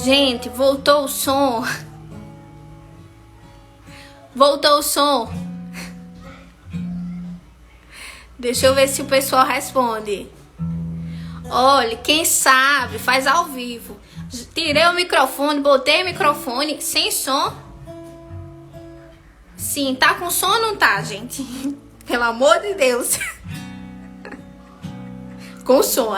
Gente, voltou o som. Voltou o som. Deixa eu ver se o pessoal responde. Olha, quem sabe faz ao vivo. Tirei o microfone, botei o microfone sem som. Sim, tá com som ou não tá, gente? Pelo amor de Deus. Com som,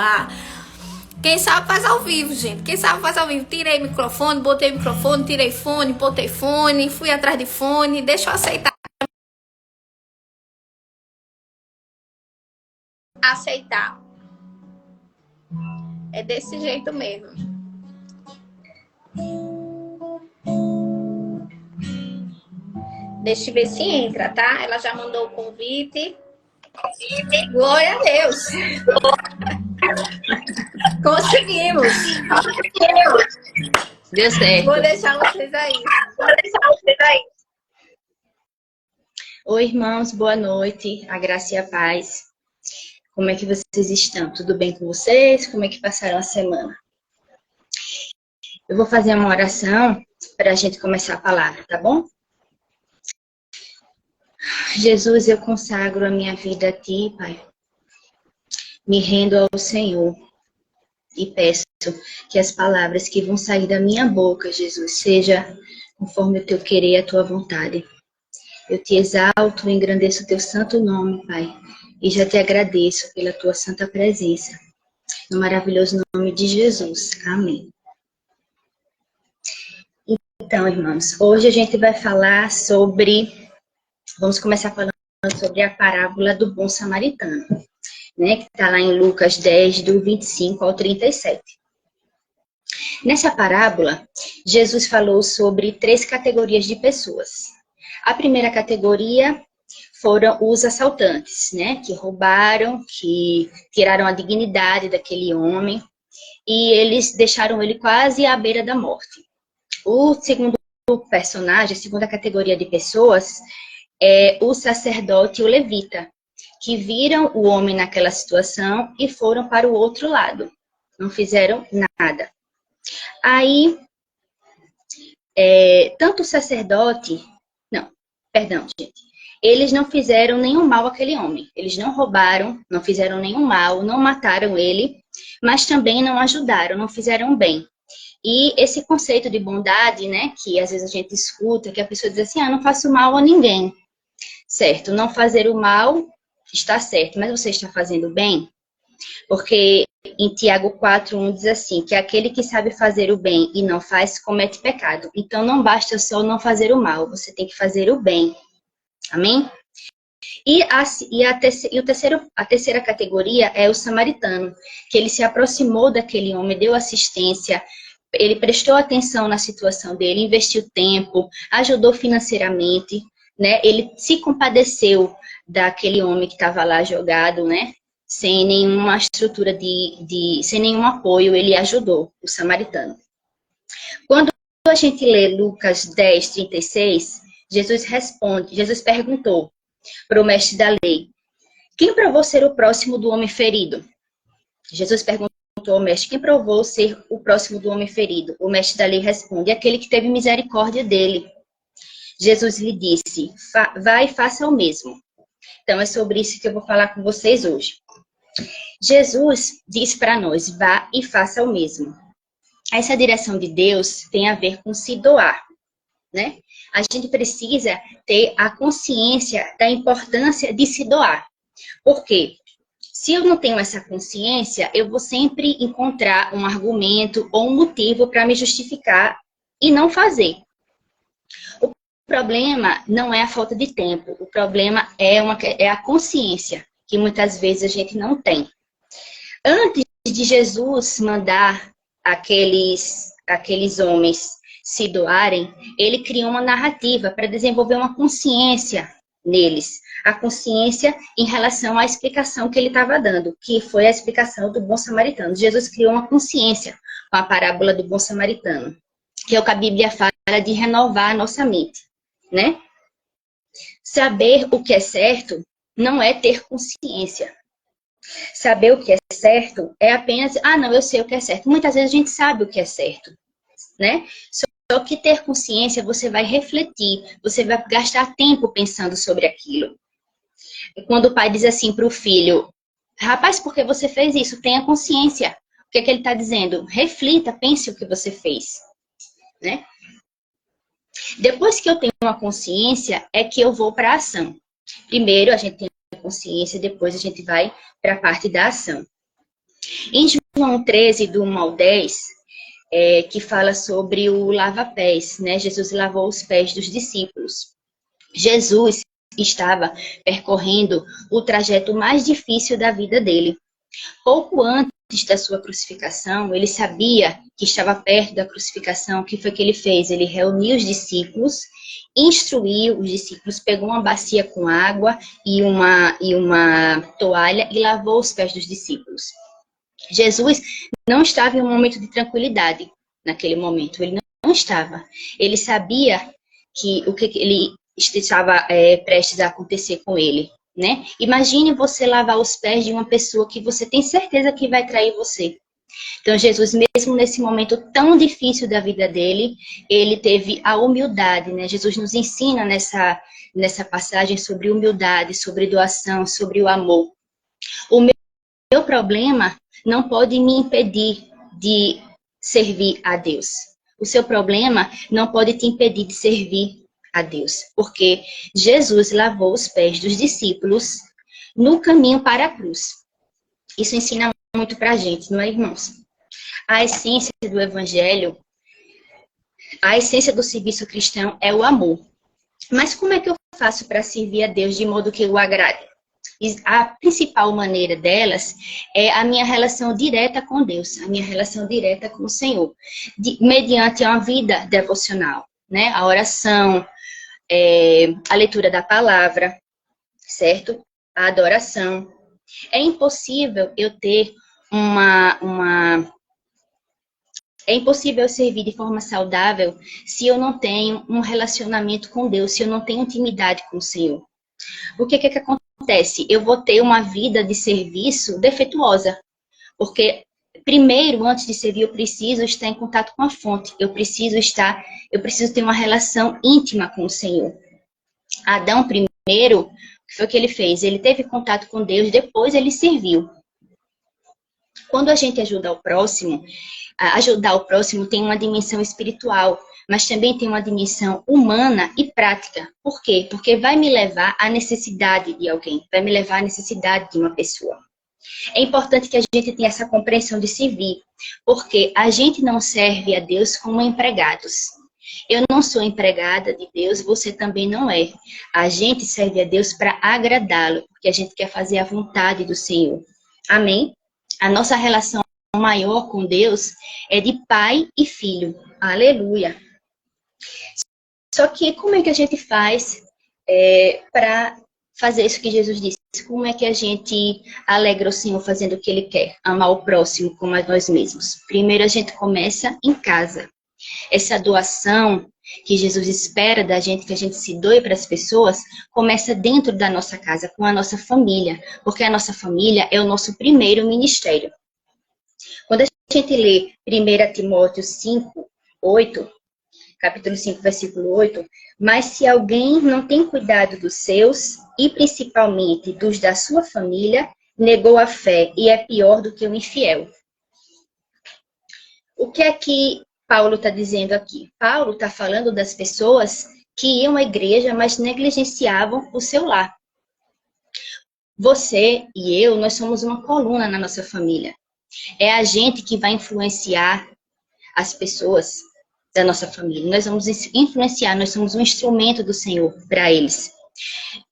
Quem sabe faz ao vivo, gente. Quem sabe faz ao vivo. Tirei microfone, botei microfone, tirei fone, botei fone, fui atrás de fone. Deixa eu aceitar. Aceitar. É desse jeito mesmo. Deixa eu ver se entra, tá? Ela já mandou o convite. Glória a Deus. Conseguimos. Deu certo. Vou deixar vocês aí. Oi, irmãos, boa noite. A graça e a paz. Como é que vocês estão? Tudo bem com vocês? Como é que passaram a semana? Eu vou fazer uma oração para a gente começar a palavra, tá bom? Jesus, eu consagro a minha vida a Ti, Pai. Me rendo ao Senhor e peço que as palavras que vão sair da minha boca, Jesus, seja conforme o Teu querer e a Tua vontade. Eu Te exalto e engrandeço o Teu santo nome, Pai, e já Te agradeço pela Tua santa presença. No maravilhoso nome de Jesus. Amém. Então, irmãos, hoje a gente vai falar vamos começar falando sobre a parábola do bom samaritano, né, que está lá em Lucas 10, do 25 ao 37. Nessa parábola, Jesus falou sobre 3 categorias de pessoas. A primeira categoria foram os assaltantes, né, que roubaram, que tiraram a dignidade daquele homem e eles deixaram ele quase à beira da morte. O segundo personagem, a segunda categoria de pessoas, é o sacerdote e o levita, que viram o homem naquela situação e foram para o outro lado. Não fizeram nada. Aí, tanto o sacerdote... gente. Eles não fizeram nenhum mal àquele homem. Eles não roubaram, não fizeram nenhum mal, não mataram ele, mas também não ajudaram, não fizeram bem. E esse conceito de bondade, né, que às vezes a gente escuta, que a pessoa diz assim, não faço mal a ninguém. Certo, não fazer o mal está certo, mas você está fazendo bem? Porque em Tiago 4:1 diz assim, que aquele que sabe fazer o bem e não faz, comete pecado. Então não basta só não fazer o mal, você tem que fazer o bem. Amém? E a terceira categoria é o samaritano, que ele se aproximou daquele homem, deu assistência, ele prestou atenção na situação dele, investiu tempo, ajudou financeiramente, né? Ele se compadeceu daquele homem que estava lá jogado, né? Sem nenhuma estrutura sem nenhum apoio, ele ajudou o samaritano. Quando a gente lê Lucas 10, 36, Jesus perguntou para o mestre da lei, quem provou ser o próximo do homem ferido? Jesus perguntou ao mestre, quem provou ser o próximo do homem ferido? O mestre da lei responde, aquele que teve misericórdia dele. Jesus lhe disse, vai e faça o mesmo. Então é sobre isso que eu vou falar com vocês hoje. Jesus diz para nós, vá e faça o mesmo. Essa direção de Deus tem a ver com se doar, né? A gente precisa ter a consciência da importância de se doar. Por quê? Se eu não tenho essa consciência, eu vou sempre encontrar um argumento ou um motivo para me justificar e não fazer. O problema não é a falta de tempo, o problema é a consciência, que muitas vezes a gente não tem. Antes de Jesus mandar aqueles homens se doarem, ele criou uma narrativa para desenvolver uma consciência neles. A consciência em relação à explicação que ele estava dando, que foi a explicação do bom samaritano. Jesus criou uma consciência com a parábola do bom samaritano, que é o que a Bíblia fala de renovar a nossa mente, né? Saber o que é certo não é ter consciência. Saber o que é certo é apenas, não, eu sei o que é certo. Muitas vezes a gente sabe o que é certo, né? Só que ter consciência, você vai refletir, você vai gastar tempo pensando sobre aquilo. Quando o pai diz assim para o filho, rapaz, por que você fez isso? Tenha consciência. O que é que ele está dizendo? Reflita, pense o que você fez, né? Depois que eu tenho uma consciência, é que eu vou para a ação. Primeiro a gente tem a consciência, depois a gente vai para a parte da ação. Em João 13, do 1 ao 10, que fala sobre o lava-pés, né? Jesus lavou os pés dos discípulos. Jesus estava percorrendo o trajeto mais difícil da vida dele. Pouco antes da sua crucificação, ele sabia que estava perto da crucificação. O que foi que ele fez? Ele reuniu os discípulos, instruiu os discípulos, pegou uma bacia com água e uma toalha e lavou os pés dos discípulos. Jesus não estava em um momento de tranquilidade naquele momento. Ele não estava. Ele sabia que o que ele estava prestes a acontecer com ele, né? Imagine você lavar os pés de uma pessoa que você tem certeza que vai trair você. Então, Jesus, mesmo nesse momento tão difícil da vida dele, ele teve a humildade, né? Jesus nos ensina nessa passagem sobre humildade, sobre doação, sobre o amor. O meu problema não pode me impedir de servir a Deus. O seu problema não pode te impedir de servir a Deus, porque Jesus lavou os pés dos discípulos no caminho para a cruz. Isso ensina muito pra gente, não é, irmãos? A essência do evangelho, a essência do serviço cristão é o amor. Mas como é que eu faço para servir a Deus de modo que o agrade? A principal maneira delas é a minha relação direta com Deus, a minha relação direta com o Senhor, mediante uma vida devocional, né? A oração, a leitura da palavra, certo? A adoração. É impossível eu ter É impossível eu servir de forma saudável se eu não tenho um relacionamento com Deus, se eu não tenho intimidade com o Senhor. O que acontece? Eu vou ter uma vida de serviço defeituosa. Porque, primeiro, antes de servir, eu preciso estar em contato com a fonte. Eu preciso ter uma relação íntima com o Senhor. Adão, primeiro, o que foi que ele fez? Ele teve contato com Deus, depois ele serviu. Quando a gente ajudar o próximo tem uma dimensão espiritual, mas também tem uma dimensão humana e prática. Por quê? Porque vai me levar à necessidade de alguém, vai me levar à necessidade de uma pessoa. É importante que a gente tenha essa compreensão de servir, porque a gente não serve a Deus como empregados. Eu não sou empregada de Deus, você também não é. A gente serve a Deus para agradá-lo, porque a gente quer fazer a vontade do Senhor. Amém? A nossa relação maior com Deus é de pai e filho. Aleluia! Só que como é que a gente faz para fazer isso que Jesus disse? Como é que a gente alegra o Senhor fazendo o que Ele quer? Amar o próximo como a nós mesmos. Primeiro a gente começa em casa. Essa doação que Jesus espera da gente, que a gente se doe para as pessoas, começa dentro da nossa casa, com a nossa família. Porque a nossa família é o nosso primeiro ministério. Quando a gente lê 1 Timóteo 5, 8, capítulo 5, versículo 8, mas se alguém não tem cuidado dos seus, e principalmente dos da sua família, negou a fé e é pior do que o infiel. O que é que Paulo está dizendo aqui? Paulo está falando das pessoas que iam à igreja, mas negligenciavam o seu lar. Você e eu, nós somos uma coluna na nossa família. É a gente que vai influenciar as pessoas da nossa família. Nós vamos influenciar, nós somos um instrumento do Senhor para eles.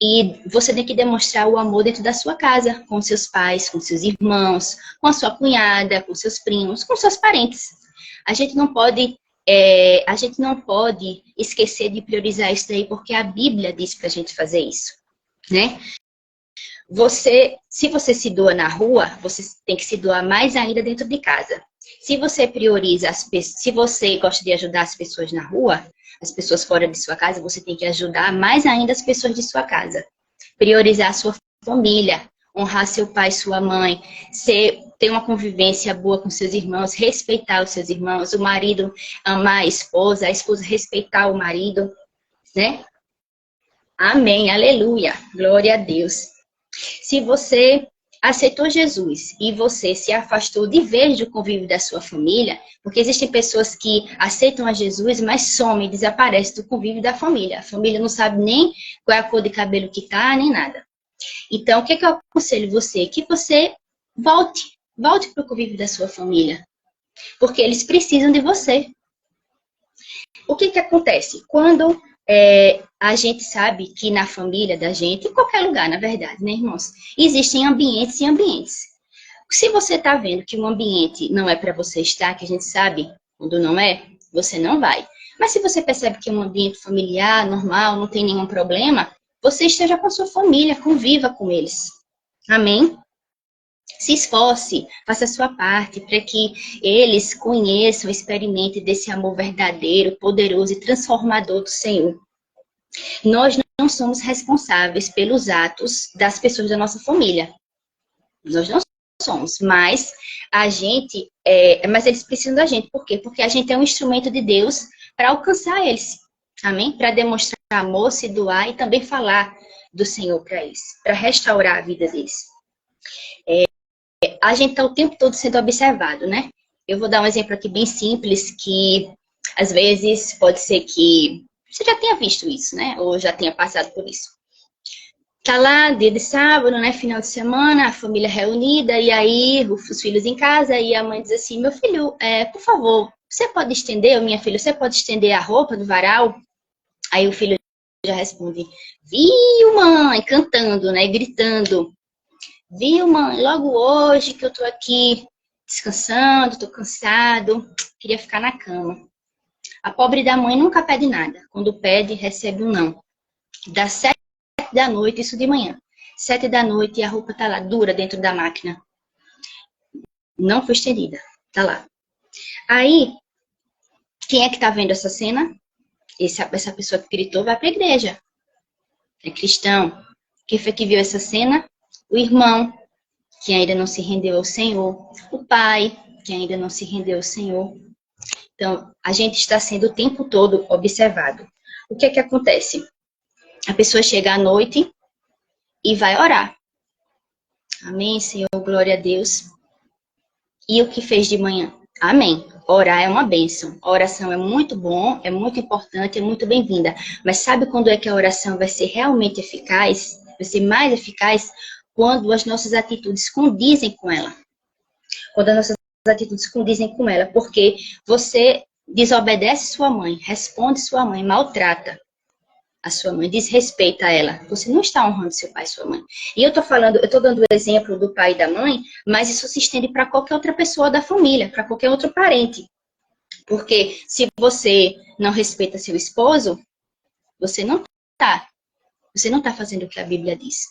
E você tem que demonstrar o amor dentro da sua casa, com seus pais, com seus irmãos, com a sua cunhada, com seus primos, com seus parentes. A gente não pode esquecer de priorizar isso daí, porque a Bíblia diz para a gente fazer isso, né? Se você se doa na rua, você tem que se doar mais ainda dentro de casa. Se você prioriza se você gosta de ajudar as pessoas na rua, as pessoas fora de sua casa, você tem que ajudar mais ainda as pessoas de sua casa. Priorizar a sua família, honrar seu pai e sua mãe, ter uma convivência boa com seus irmãos, respeitar os seus irmãos, o marido amar a esposa respeitar o marido, né? Amém, aleluia, glória a Deus. Se você aceitou Jesus e você se afastou de vez do convívio da sua família, porque existem pessoas que aceitam a Jesus, mas somem, desaparecem do convívio da família. A família não sabe nem qual é a cor de cabelo que tá, nem nada. Então, o que eu aconselho você? Que você volte para o convívio da sua família, porque eles precisam de você. O que acontece? Quando a gente sabe que na família da gente, em qualquer lugar, na verdade, né, irmãos? Existem ambientes e ambientes. Se você está vendo que um ambiente não é para você estar, que a gente sabe quando não é, você não vai. Mas se você percebe que é um ambiente familiar, normal, não tem nenhum problema, você esteja com a sua família, conviva com eles. Amém? Se esforce, faça a sua parte para que eles conheçam, experimentem desse amor verdadeiro, poderoso e transformador do Senhor. Nós não somos responsáveis pelos atos das pessoas da nossa família. Nós não somos, mas mas eles precisam da gente. Por quê? Porque a gente é um instrumento de Deus para alcançar eles. Amém? Para demonstrar amor, se doar e também falar do Senhor para eles, para restaurar a vida deles. A gente está o tempo todo sendo observado, né? Eu vou dar um exemplo aqui bem simples, que às vezes pode ser que você já tenha visto isso, né? Ou já tenha passado por isso. Tá lá, dia de sábado, né? Final de semana, a família reunida, e aí os filhos em casa, e a mãe diz assim, meu filho, por favor, você pode estender, minha filha, você pode estender a roupa do varal? Aí o filho já responde, viu, mãe? Cantando, né? Gritando. Viu, mãe? Logo hoje que eu tô aqui descansando, tô cansado, queria ficar na cama. A pobre da mãe nunca pede nada. Quando pede, recebe um não. Das 7 da noite, isso de manhã. 7 da noite e a roupa tá lá, dura dentro da máquina. Não foi estendida. Tá lá. Aí, quem é que tá vendo essa cena? Essa pessoa que gritou vai pra igreja. É cristão. Quem foi que viu essa cena? O irmão, que ainda não se rendeu ao Senhor. O pai, que ainda não se rendeu ao Senhor. Então, a gente está sendo o tempo todo observado. O que é que acontece? A pessoa chega à noite e vai orar. Amém, Senhor, glória a Deus. E o que fez de manhã? Amém. Orar é uma bênção. A oração é muito bom, é muito importante, é muito bem-vinda. Mas sabe quando é que a oração vai ser realmente eficaz? Vai ser mais eficaz? Quando as nossas atitudes condizem com ela. Quando as nossas atitudes condizem com ela. Porque você desobedece sua mãe, responde sua mãe, maltrata a sua mãe, desrespeita ela. Você não está honrando seu pai e sua mãe. E eu tô dando o exemplo do pai e da mãe, mas isso se estende para qualquer outra pessoa da família, para qualquer outro parente. Porque se você não respeita seu esposo, você não está fazendo o que a Bíblia diz.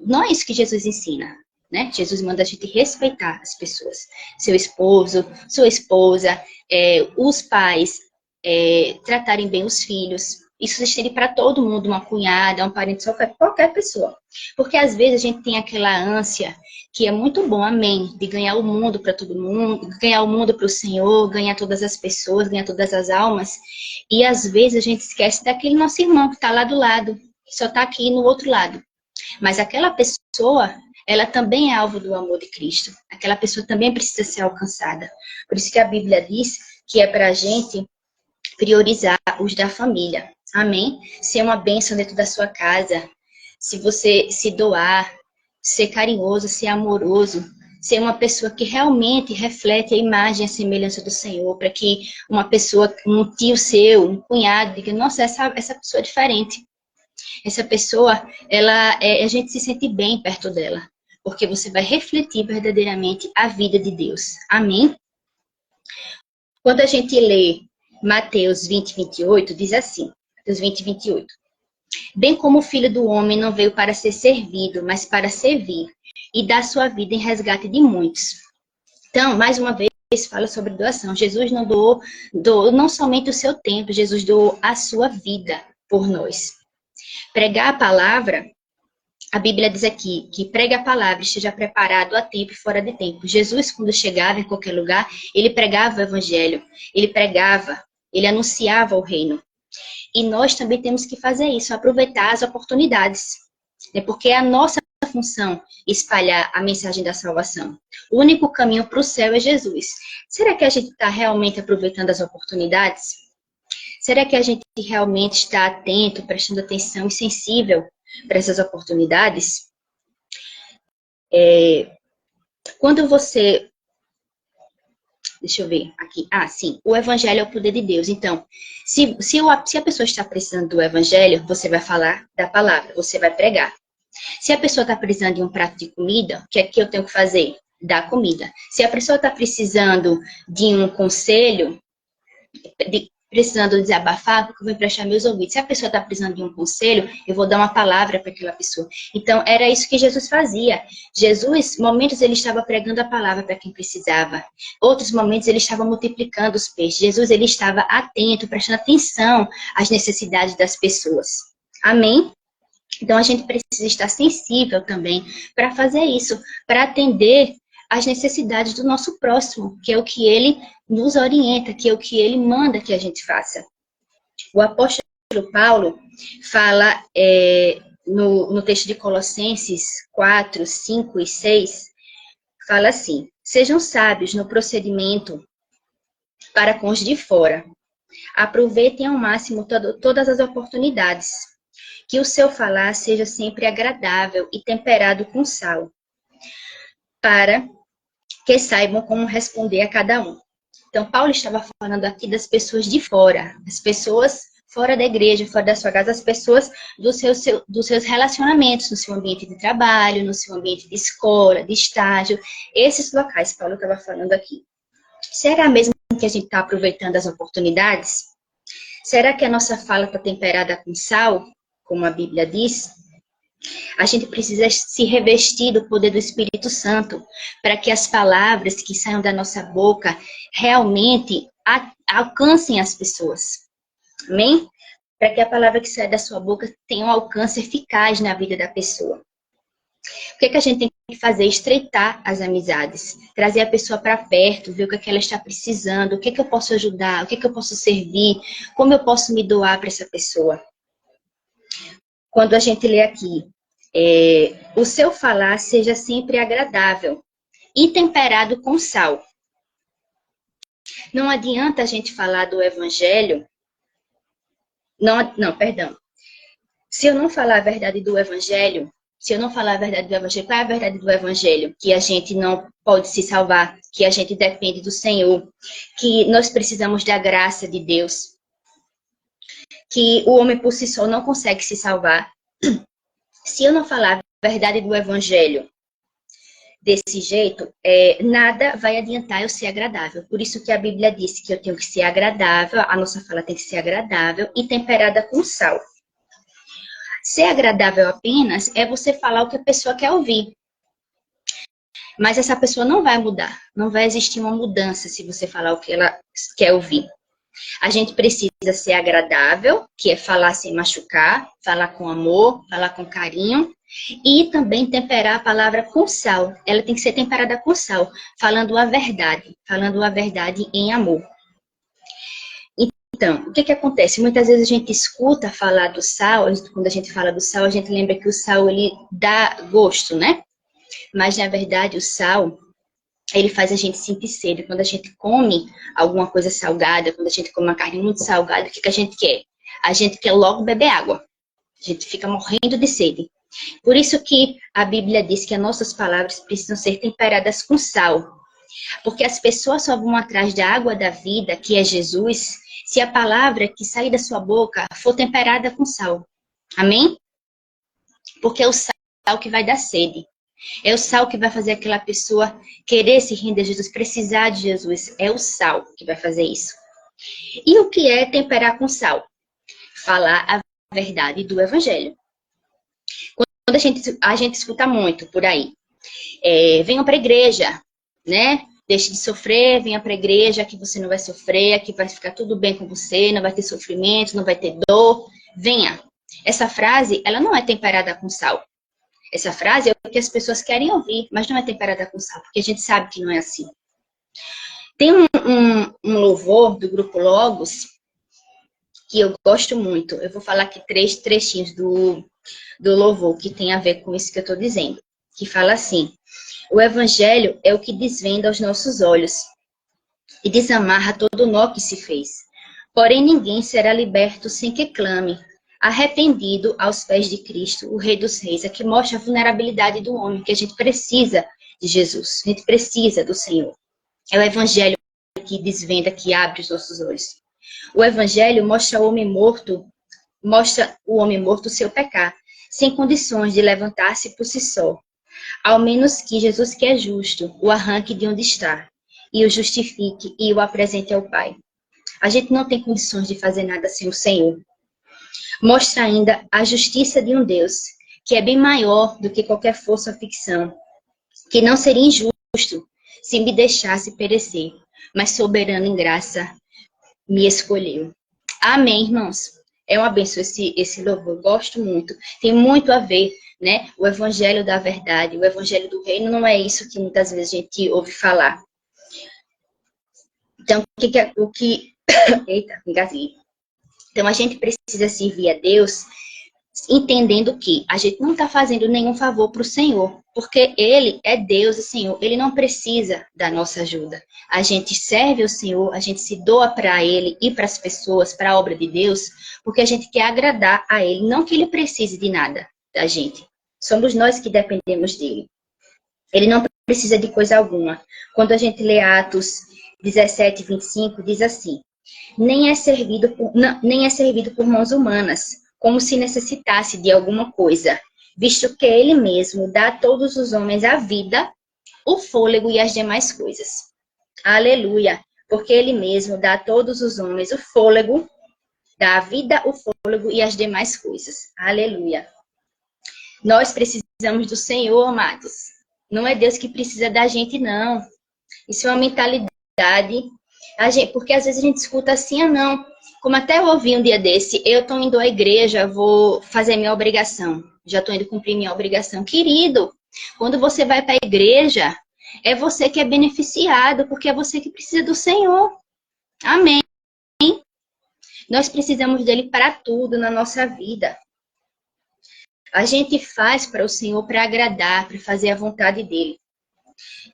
Não é isso que Jesus ensina, né? Jesus manda a gente respeitar as pessoas. Seu esposo, sua esposa, os pais, tratarem bem os filhos. Isso se estende para todo mundo, uma cunhada, um parente, qualquer pessoa. Porque às vezes a gente tem aquela ânsia, que é muito bom, amém, de ganhar o mundo para todo mundo, ganhar o mundo para o Senhor, ganhar todas as pessoas, ganhar todas as almas. E às vezes a gente esquece daquele nosso irmão que está lá do lado, que só está aqui no outro lado. Mas aquela pessoa, ela também é alvo do amor de Cristo. Aquela pessoa também precisa ser alcançada. Por isso que a Bíblia diz que é para a gente priorizar os da família. Amém? Ser uma bênção dentro da sua casa. Se você se doar, ser carinhoso, ser amoroso, ser uma pessoa que realmente reflete a imagem e a semelhança do Senhor, para que uma pessoa, um tio seu, um cunhado, diga, nossa, essa pessoa é diferente. Essa pessoa, a gente se sente bem perto dela, porque você vai refletir verdadeiramente a vida de Deus. Amém? Quando a gente lê Mateus 20, 28, diz assim, Mateus 20, 28. Bem como o Filho do Homem não veio para ser servido, mas para servir e dar sua vida em resgate de muitos. Então, mais uma vez, fala sobre doação. Jesus não doou não somente o seu tempo, Jesus doou a sua vida por nós. Pregar a palavra A Bíblia diz aqui que pregue a palavra, esteja preparado a tempo e fora de tempo. Jesus, quando chegava em qualquer lugar, ele pregava o evangelho, ele pregava, ele anunciava o reino. E nós também temos que fazer isso, aproveitar as oportunidades, né? Porque é a nossa função espalhar a mensagem da salvação. O único caminho para o céu é Jesus. Será que a gente está realmente aproveitando as oportunidades? Será que a gente realmente está atento, prestando atenção e sensível para essas oportunidades? Quando você... Deixa eu ver aqui. Ah, sim. O evangelho é o poder de Deus. Então, se a pessoa está precisando do evangelho, você vai falar da palavra, você vai pregar. Se a pessoa está precisando de um prato de comida, o que é que eu tenho que fazer? Dar comida. Se a pessoa está precisando de um conselho, precisando desabafar, porque eu vou emprestar meus ouvidos. Se a pessoa está precisando de um conselho, eu vou dar uma palavra para aquela pessoa. Então, era isso que Jesus fazia. Jesus, momentos ele estava pregando a palavra para quem precisava. Outros momentos ele estava multiplicando os peixes. Jesus, ele estava atento, prestando atenção às necessidades das pessoas. Amém? Então, a gente precisa estar sensível também para fazer isso, para atender às necessidades do nosso próximo, que é o que ele nos orienta, que é o que ele manda que a gente faça. O apóstolo Paulo fala no texto de Colossenses 4, 5 e 6, fala assim: sejam sábios no procedimento para com os de fora. Aproveitem ao máximo todas as oportunidades. Que o seu falar seja sempre agradável e temperado com sal, para que saibam como responder a cada um. Então, Paulo estava falando aqui das pessoas de fora, as pessoas fora da igreja, fora da sua casa, as pessoas dos seus relacionamentos, no seu ambiente de trabalho, no seu ambiente de escola, de estágio, esses locais, Paulo estava falando aqui. Será mesmo que a gente está aproveitando as oportunidades? Será que a nossa fala está temperada com sal, como a Bíblia diz? A gente precisa se revestir do poder do Espírito Santo para que as palavras que saiam da nossa boca realmente alcancem as pessoas. Amém? Para que a palavra que sai da sua boca tenha um alcance eficaz na vida da pessoa. O que é que a gente tem que fazer? Estreitar as amizades. Trazer a pessoa para perto, ver o que é que ela está precisando, o que é que eu posso ajudar, o que é que eu posso servir, como eu posso me doar para essa pessoa. Quando a gente lê aqui, o seu falar seja sempre agradável e temperado com sal. Não adianta a gente falar do evangelho. Não, perdão. Se eu não falar a verdade do evangelho, qual é a verdade do evangelho? Que a gente não pode se salvar, que a gente depende do Senhor, que nós precisamos da graça de Deus, que o homem por si só não consegue se salvar. Se eu não falar a verdade do evangelho desse jeito, nada vai adiantar eu ser agradável. Por isso que a Bíblia disse que eu tenho que ser agradável, a nossa fala tem que ser agradável e temperada com sal. Ser agradável apenas é você falar o que a pessoa quer ouvir. Mas essa pessoa não vai mudar. Não vai existir uma mudança se você falar o que ela quer ouvir. A gente precisa ser agradável, que é falar sem machucar, falar com amor, falar com carinho. E também temperar a palavra com sal. Ela tem que ser temperada com sal, falando a verdade em amor. Então, o que acontece? Muitas vezes a gente escuta falar do sal, quando a gente fala do sal, a gente lembra que o sal, ele dá gosto, né? Mas, na verdade, o sal, ele faz a gente sentir sede. Quando a gente come alguma coisa salgada, quando a gente come uma carne muito salgada, o que a gente quer? A gente quer logo beber água. A gente fica morrendo de sede. Por isso que a Bíblia diz que as nossas palavras precisam ser temperadas com sal. Porque as pessoas só vão atrás da água da vida, que é Jesus, se a palavra que sair da sua boca for temperada com sal. Amém? Porque é o sal que vai dar sede. É o sal que vai fazer aquela pessoa querer se render a Jesus, precisar de Jesus. É o sal que vai fazer isso. E o que é temperar com sal? Falar a verdade do evangelho. Quando a gente escuta muito por aí, venham para a igreja, né? Deixe de sofrer, venha para a igreja, que você não vai sofrer, que vai ficar tudo bem com você, não vai ter sofrimento, não vai ter dor. Venha. Essa frase, ela não é temperada com sal. Essa frase é o que as pessoas querem ouvir, mas não é temperada com sal, porque a gente sabe que não é assim. Tem um louvor do grupo Logos que eu gosto muito. Eu vou falar aqui 3 trechinhos do louvor que tem a ver com isso que eu estou dizendo. Que fala assim: o evangelho é o que desvenda os nossos olhos e desamarra todo o nó que se fez. Porém, ninguém será liberto sem que clame, arrependido aos pés de Cristo, o Rei dos Reis. Aqui mostra a vulnerabilidade do homem, que a gente precisa de Jesus, a gente precisa do Senhor. É o evangelho que desvenda, que abre os nossos olhos. O evangelho mostra o homem morto o seu pecar, sem condições de levantar-se por si só, ao menos que Jesus, que é justo, o arranque de onde está, e o justifique e o apresente ao Pai. A gente não tem condições de fazer nada sem o Senhor. Mostra ainda a justiça de um Deus, que é bem maior do que qualquer força ou ficção, que não seria injusto se me deixasse perecer, mas soberano em graça me escolheu. Amém, irmãos? É uma benção esse louvor, eu gosto muito. Tem muito a ver, né? O evangelho da verdade, o evangelho do reino não é isso que muitas vezes a gente ouve falar. Então, Eita, engasguei. Então, a gente precisa servir a Deus entendendo que a gente não está fazendo nenhum favor para o Senhor, porque Ele é Deus e Senhor, Ele não precisa da nossa ajuda. A gente serve o Senhor, a gente se doa para Ele e para as pessoas, para a obra de Deus, porque a gente quer agradar a Ele, não que Ele precise de nada da gente. Somos nós que dependemos dEle. Ele não precisa de coisa alguma. Quando a gente lê Atos 17, 25, diz assim: nem é servido por mãos humanas, como se necessitasse de alguma coisa, visto que Ele mesmo dá a todos os homens a vida, o fôlego e as demais coisas. Aleluia! Porque Ele mesmo dá a todos os homens o fôlego, dá a vida, o fôlego e as demais coisas. Aleluia! Nós precisamos do Senhor, amados. Não é Deus que precisa da gente, não. Isso é uma mentalidade. Porque às vezes a gente escuta assim, não. Como até eu ouvi um dia desse, eu estou indo à igreja, vou fazer minha obrigação. Já estou indo cumprir minha obrigação. Querido, quando você vai para a igreja, é você que é beneficiado, porque é você que precisa do Senhor. Amém. Nós precisamos dele para tudo na nossa vida. A gente faz para o Senhor para agradar, para fazer a vontade dele.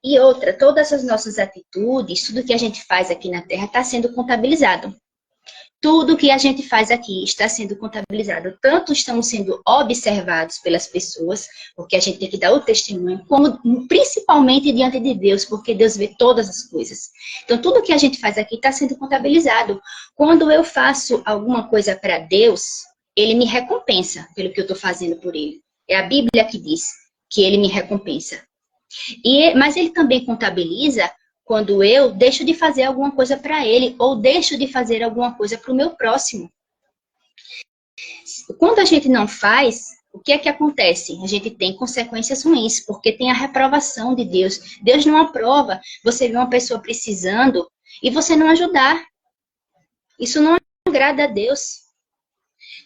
E outra, todas as nossas atitudes, tudo que a gente faz aqui na Terra está sendo contabilizado. Tudo que a gente faz aqui está sendo contabilizado. Tanto estamos sendo observados pelas pessoas, porque a gente tem que dar o testemunho, como principalmente diante de Deus, porque Deus vê todas as coisas. Então, tudo que a gente faz aqui está sendo contabilizado. Quando eu faço alguma coisa para Deus, Ele me recompensa pelo que eu estou fazendo por Ele. É a Bíblia que diz que Ele me recompensa. Mas Ele também contabiliza quando eu deixo de fazer alguma coisa para Ele ou deixo de fazer alguma coisa para o meu próximo. Quando a gente não faz, o que é que acontece? A gente tem consequências ruins, porque tem a reprovação de Deus. Deus não aprova você ver uma pessoa precisando e você não ajudar. Isso não agrada a Deus.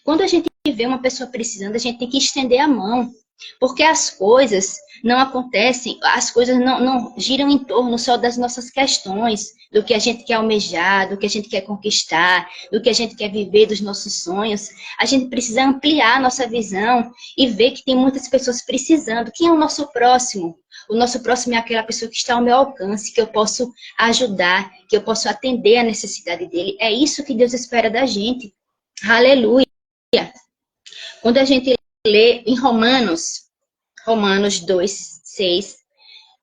Quando a gente vê uma pessoa precisando, a gente tem que estender a mão. Porque as coisas não acontecem, as coisas não giram em torno só das nossas questões, do que a gente quer almejar, do que a gente quer conquistar, do que a gente quer viver, dos nossos sonhos. A gente precisa ampliar a nossa visão e ver que tem muitas pessoas precisando. Quem é o nosso próximo? O nosso próximo é aquela pessoa que está ao meu alcance, que eu posso ajudar, que eu posso atender a necessidade dele. É isso que Deus espera da gente. Aleluia! Quando a gente lê em Romanos 2, 6,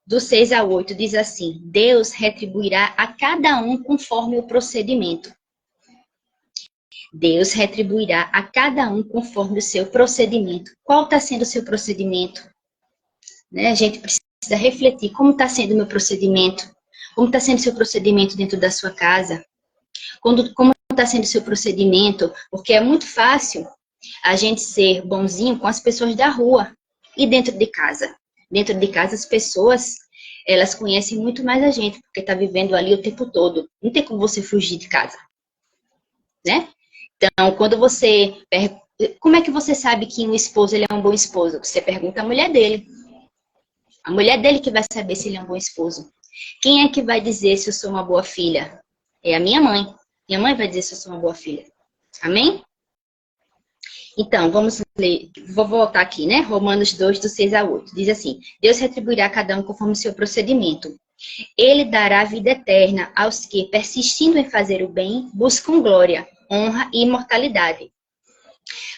do 6 ao 8, diz assim: Deus retribuirá a cada um conforme o procedimento. Deus retribuirá a cada um conforme o seu procedimento. Qual está sendo o seu procedimento? Né? A gente precisa refletir como está sendo o meu procedimento. Como está sendo o seu procedimento dentro da sua casa? Como está sendo o seu procedimento? Porque é muito fácil a gente ser bonzinho com as pessoas da rua e dentro de casa. Dentro de casa, as pessoas, elas conhecem muito mais a gente, porque está vivendo ali o tempo todo. Não tem como você fugir de casa, né? Então, quando você Como é que você sabe que um esposo ele é um bom esposo? Você pergunta à mulher dele. A mulher dele que vai saber se ele é um bom esposo. Quem é que vai dizer se eu sou uma boa filha? É a minha mãe. Minha mãe vai dizer se eu sou uma boa filha. Amém? Então, vamos ler. Vou voltar aqui, né? Romanos 2, do 6 ao 8. Diz assim: Deus retribuirá a cada um conforme o seu procedimento. Ele dará vida eterna aos que, persistindo em fazer o bem, buscam glória, honra e imortalidade.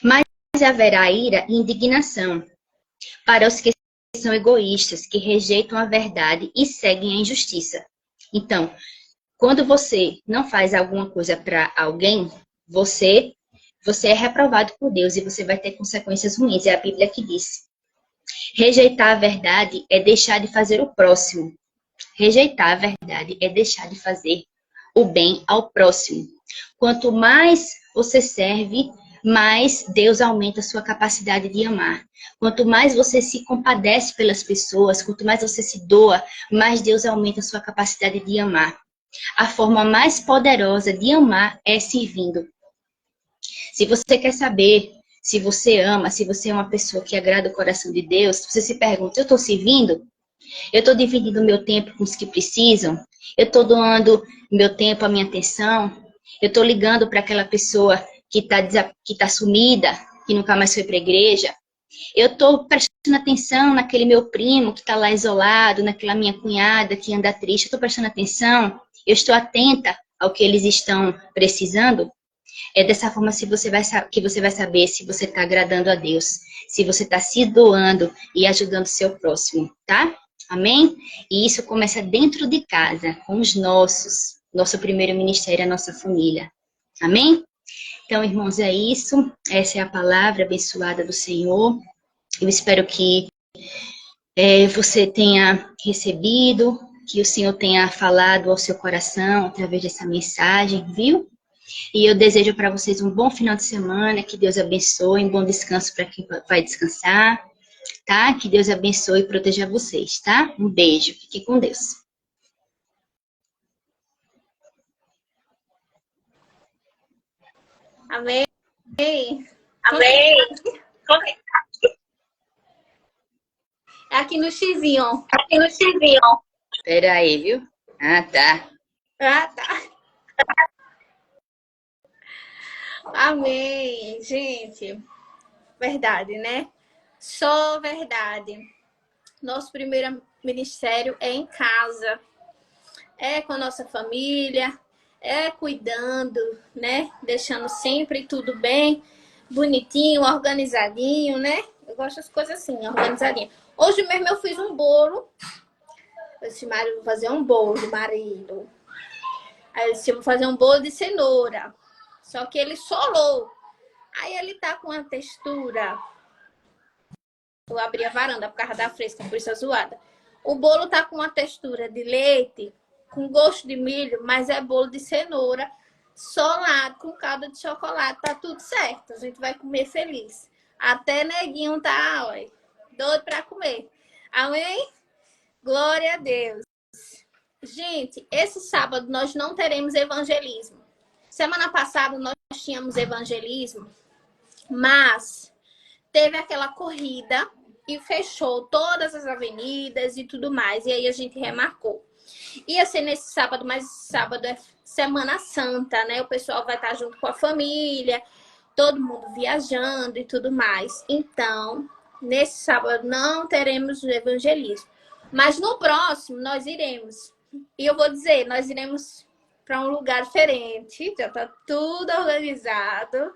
Mas haverá ira e indignação para os que são egoístas, que rejeitam a verdade e seguem a injustiça. Então, quando você não faz alguma coisa para alguém, você é reprovado por Deus e você vai ter consequências ruins. É a Bíblia que diz. Rejeitar a verdade é deixar de fazer o próximo. Rejeitar a verdade é deixar de fazer o bem ao próximo. Quanto mais você serve, mais Deus aumenta a sua capacidade de amar. Quanto mais você se compadece pelas pessoas, quanto mais você se doa, mais Deus aumenta a sua capacidade de amar. A forma mais poderosa de amar é servindo. Se você quer saber se você ama, se você é uma pessoa que agrada o coração de Deus, você se pergunta, eu estou servindo? Eu estou dividindo o meu tempo com os que precisam? Eu estou doando meu tempo, a minha atenção? Eu estou ligando para aquela pessoa que tá sumida, que nunca mais foi para a igreja? Eu estou prestando atenção naquele meu primo que está lá isolado, naquela minha cunhada que anda triste? Eu estou prestando atenção? Eu estou atenta ao que eles estão precisando? É dessa forma que você vai saber se você está agradando a Deus, se você está se doando e ajudando o seu próximo, tá? Amém? E isso começa dentro de casa, com os nosso primeiro ministério, a nossa família. Amém? Então, irmãos, é isso. Essa é a palavra abençoada do Senhor. Eu espero que você tenha recebido, que o Senhor tenha falado ao seu coração através dessa mensagem, viu? E eu desejo para vocês um bom final de semana, que Deus abençoe, um bom descanso para quem vai descansar, tá? Que Deus abençoe e proteja vocês, tá? Um beijo, fiquem com Deus. Amém. Amém. É aqui no xizinho. Aqui no xizinho. Espera aí, viu? Ah, tá. Ah, tá. Amém, gente. Verdade, né? Só verdade. Nosso primeiro ministério é em casa. É com a nossa família, é cuidando, né? Deixando sempre tudo bem, bonitinho, organizadinho, né? Eu gosto das coisas assim, organizadinho. Hoje mesmo eu fiz um bolo. Eu disse, marido, vou fazer um bolo, marido. Aí eu disse, vou fazer um bolo de cenoura. Só que ele solou. Aí ele tá com uma textura. Eu abri a varanda por causa da fresca, por isso a zoada. O bolo tá com uma textura de leite, com gosto de milho, mas é bolo de cenoura, solado, com calda de chocolate. Tá tudo certo. A gente vai comer feliz. Até neguinho tá, ó, doido pra comer. Amém? Glória a Deus. Gente, esse sábado nós não teremos evangelismo. Semana passada nós tínhamos evangelismo, mas teve aquela corrida e fechou todas as avenidas e tudo mais. E aí a gente remarcou. Ia ser nesse sábado, mas sábado é Semana Santa, né? O pessoal vai estar junto com a família, todo mundo viajando e tudo mais. Então, nesse sábado não teremos evangelismo. Mas no próximo nós iremos. E eu vou dizer, nós iremos para um lugar diferente. Já tá tudo organizado.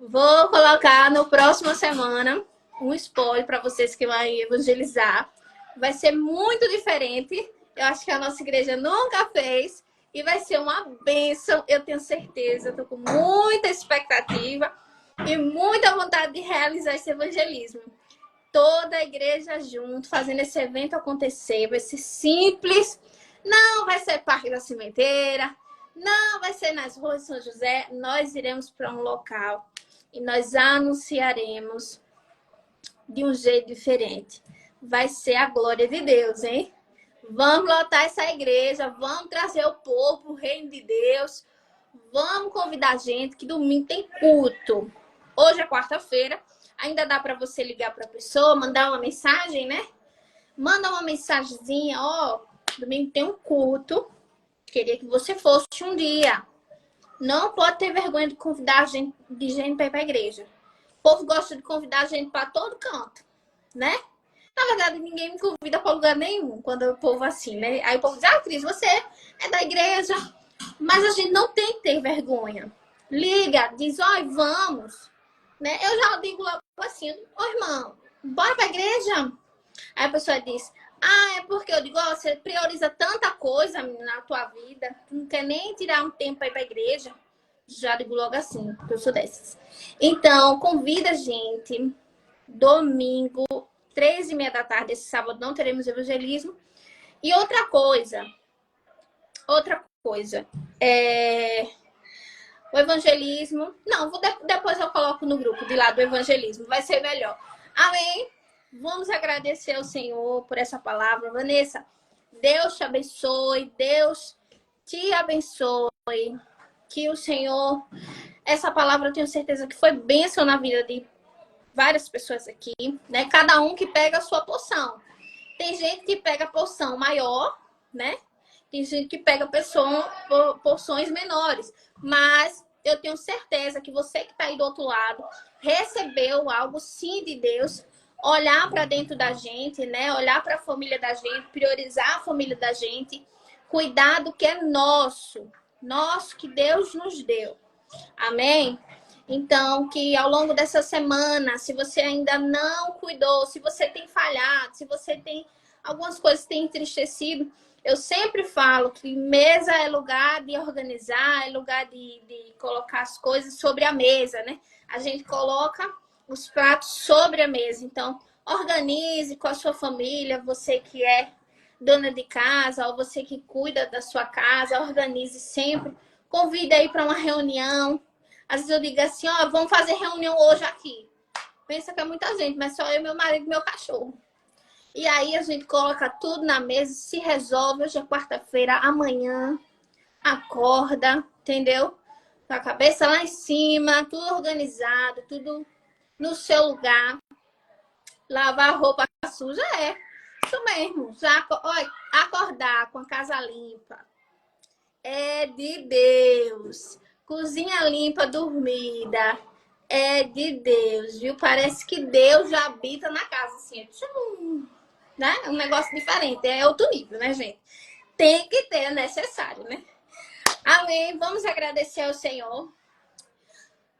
Vou colocar no próxima semana um spoiler para vocês que vão evangelizar. Vai ser muito diferente. Eu acho que a nossa igreja nunca fez. E vai ser uma bênção, eu tenho certeza. Eu tô com muita expectativa e muita vontade de realizar esse evangelismo. Toda a igreja junto, fazendo esse evento acontecer. Vai ser simples. Não vai ser Parque da Cimenteira. Não vai ser nas ruas de São José. Nós iremos para um local e nós anunciaremos de um jeito diferente. Vai ser a glória de Deus, hein? Vamos lotar essa igreja, vamos trazer o povo, o reino de Deus. Vamos convidar a gente, que domingo tem culto. Hoje é quarta-feira, ainda dá para você ligar para a pessoa, mandar uma mensagem, né? Manda uma mensagenzinha, ó, domingo tem um culto, queria que você fosse um dia. Não pode ter vergonha de convidar gente para ir para a igreja. O povo gosta de convidar a gente para todo canto, né? Na verdade, ninguém me convida para lugar nenhum quando o povo assim, né? Aí o povo diz, Cris, você é da igreja. Mas a gente não tem que ter vergonha. Liga, diz, ó, vamos. Né? Eu já digo logo assim, ô irmão, bora para a igreja? Aí a pessoa diz, é porque eu digo, ó, você prioriza tanta coisa na tua vida, tu não quer nem tirar um tempo para ir para a igreja. Já digo logo assim, que eu sou dessas. Então, convida a gente, domingo, 3h30 da tarde, esse sábado não teremos evangelismo. E outra coisa, o evangelismo, não, depois eu coloco no grupo de lá do evangelismo, vai ser melhor. Amém? Vamos agradecer ao Senhor por essa palavra. Vanessa, Deus te abençoe, Deus te abençoe. Que o Senhor, essa palavra eu tenho certeza que foi bênção na vida de várias pessoas aqui, né? Cada um que pega a sua porção. Tem gente que pega porção maior, né? Tem gente que pega porções menores. Mas eu tenho certeza que você que está aí do outro lado recebeu algo sim de Deus. Olhar para dentro da gente, né? Olhar para a família da gente, priorizar a família da gente, cuidar do que é nosso, que Deus nos deu. Amém? Então, que ao longo dessa semana, se você ainda não cuidou, se você tem falhado, se você tem algumas coisas que tem entristecido, eu sempre falo que mesa é lugar de organizar, é lugar de colocar as coisas sobre a mesa, né? A gente coloca os pratos sobre a mesa. Então, organize com a sua família, você que é dona de casa, ou você que cuida da sua casa, organize sempre. Convida aí para uma reunião. Às vezes eu digo assim, ó, vamos fazer reunião hoje aqui. Pensa que é muita gente, mas só eu, meu marido e meu cachorro. E aí a gente coloca tudo na mesa, se resolve. Hoje é quarta-feira, amanhã acorda, entendeu? Com a cabeça lá em cima, tudo organizado, tudo no seu lugar. Lavar a roupa suja isso mesmo. Já, olha, acordar com a casa limpa é de Deus. Cozinha limpa, dormida é de Deus, viu? Parece que Deus já habita na casa, assim, né? É um negócio diferente, é outro nível, né, gente? Tem que ter, é necessário, né? Amém. Vamos agradecer ao Senhor.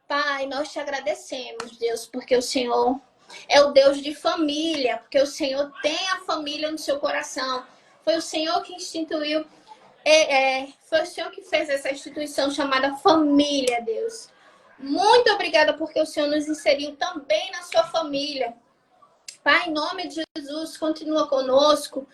Pai, nós te agradecemos, Deus, porque o Senhor é o Deus de família, porque o Senhor tem a família no seu coração. Foi o Senhor que instituiu, foi o Senhor que fez essa instituição chamada família, Deus. Muito obrigada porque o Senhor nos inseriu também na sua família. Pai, em nome de Jesus, continua conosco.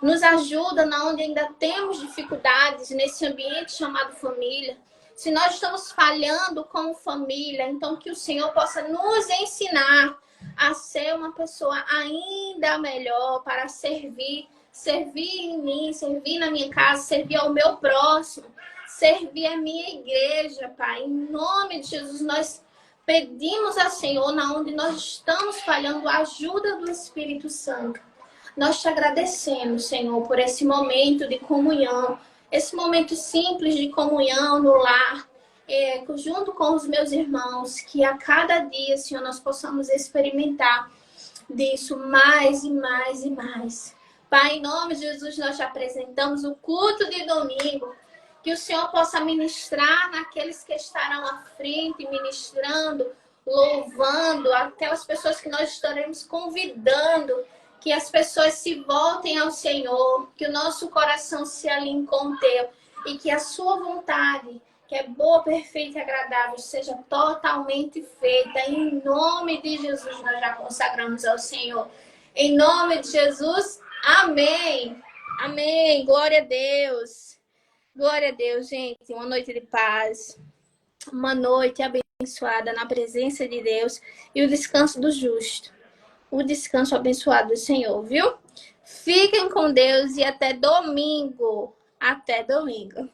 Nos ajuda na onde ainda temos dificuldades nesse ambiente chamado família. Se nós estamos falhando como família, então que o Senhor possa nos ensinar a ser uma pessoa ainda melhor para servir em mim, servir na minha casa, servir ao meu próximo, servir a minha igreja, Pai. Em nome de Jesus, nós pedimos ao Senhor, na onde nós estamos falhando, a ajuda do Espírito Santo. Nós te agradecemos, Senhor, por esse momento de comunhão, esse momento simples de comunhão no lar, junto com os meus irmãos, que a cada dia, Senhor, nós possamos experimentar disso mais e mais e mais. Pai, em nome de Jesus, nós te apresentamos o culto de domingo, que o Senhor possa ministrar naqueles que estarão à frente, ministrando, louvando, aquelas pessoas que nós estaremos convidando, que as pessoas se voltem ao Senhor, que o nosso coração se alinhe com o teu e que a sua vontade, que é boa, perfeita e agradável, seja totalmente feita. Em nome de Jesus, nós já consagramos ao Senhor. Em nome de Jesus, amém. Amém. Glória a Deus. Glória a Deus, gente. Uma noite de paz. Uma noite abençoada na presença de Deus e o descanso do justo. O descanso abençoado do Senhor, viu? Fiquem com Deus e até domingo. Até domingo.